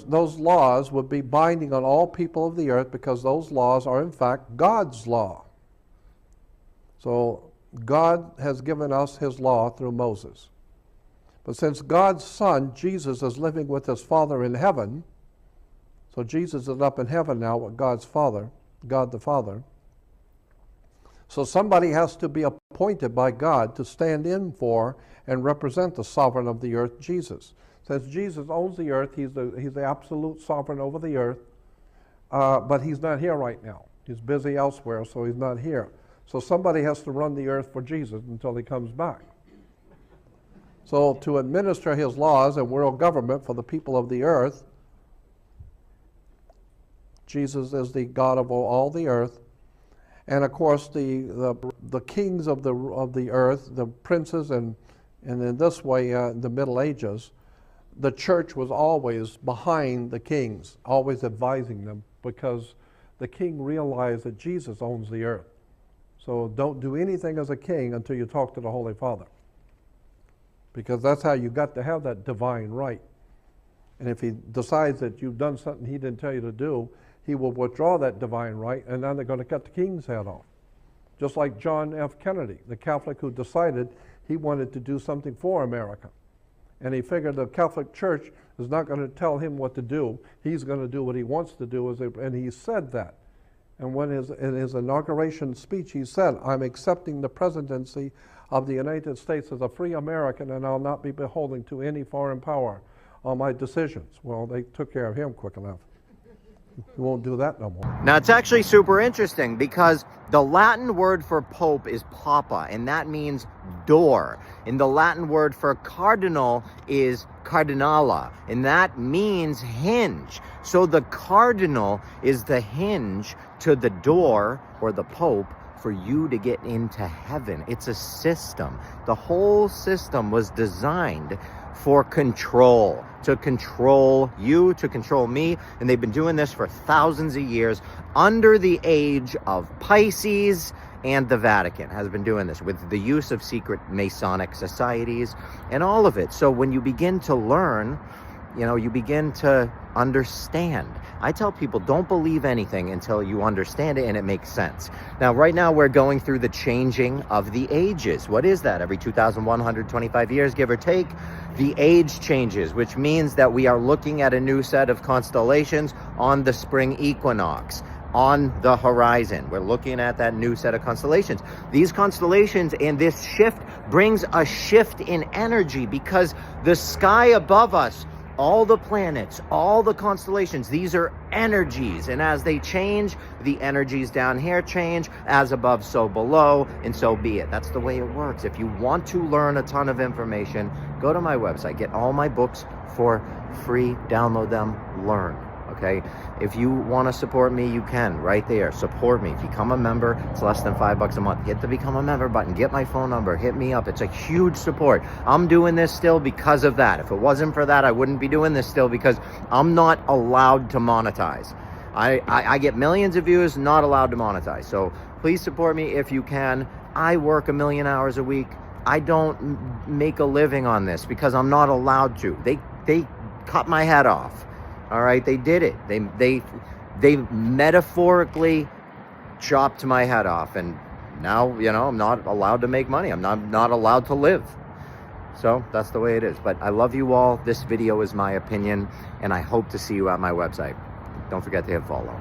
those laws would be binding on all people of the earth, because those laws are in fact God's law. So God has given us his law through Moses. But since God's Son, Jesus, is living with his Father in heaven, so Jesus is up in heaven now with God's Father, God the Father. So somebody has to be appointed by God to stand in for and represent the sovereign of the earth, Jesus. Since Jesus owns the earth, he's the absolute sovereign over the earth, but he's not here right now. He's busy elsewhere, so he's not here. So somebody has to run the earth for Jesus until he comes back. So to administer his laws and world government for the people of the earth, Jesus is the God of all the earth. And of course, the kings of the earth, the princes, and in this way, the Middle Ages, the church was always behind the kings, always advising them, because the king realized that Jesus owns the earth. So don't do anything as a king until you talk to the Holy Father, because that's how you got to have that divine right. And if he decides that you've done something he didn't tell you to do, he will withdraw that divine right, and then they're going to cut the king's head off. Just like John F. Kennedy, the Catholic who decided he wanted to do something for America. And he figured the Catholic Church is not going to tell him what to do. He's going to do what he wants to do, and he said that. And when in his inauguration speech, he said, "I'm accepting the presidency of the United States as a free American, and I'll not be beholden to any foreign power on my decisions." Well, they took care of him quick enough. We won't do that no more. Now, it's actually super interesting, because the Latin word for pope is papa, and that means door. And the Latin word for cardinal is cardinala, and that means hinge. So the cardinal is the hinge to the door, or the pope, for you to get into heaven. It's a system. The whole system was designed for control, to control you, to control me, and they've been doing this for thousands of years under the age of Pisces, and the Vatican has been doing this with the use of secret Masonic societies and all of it. So when you begin to learn, you begin to understand. I tell people, don't believe anything until you understand it and it makes sense. Now, right now, we're going through the changing of the ages. What is that? Every 2,125 years, give or take, the age changes, which means that we are looking at a new set of constellations on the spring equinox. On the horizon, we're looking at that new set of constellations. These constellations and this shift brings a shift in energy, because the sky above us, all the planets, all the constellations, these are energies. And as they change, the energies down here change. As above, so below, and so be it. That's the way it works. If you want to learn a ton of information, go to my website. Get all my books for free. Download them. Learn. Okay? If you want to support me, you can. Right there. Support me. Become a member. It's less than $5 a month. Hit the become a member button. Get my phone number. Hit me up. It's a huge support. I'm doing this still because of that. If it wasn't for that, I wouldn't be doing this still, because I'm not allowed to monetize. I get millions of views, not allowed to monetize. So please support me if you can. I work 1 million hours a week. I don't make a living on this because I'm not allowed to. They cut my head off. All right, they did it. They metaphorically chopped my head off, and now, I'm not allowed to make money. I'm not allowed to live. So that's the way it is. But I love you all. This video is my opinion, and I hope to see you at my website. Don't forget to hit follow.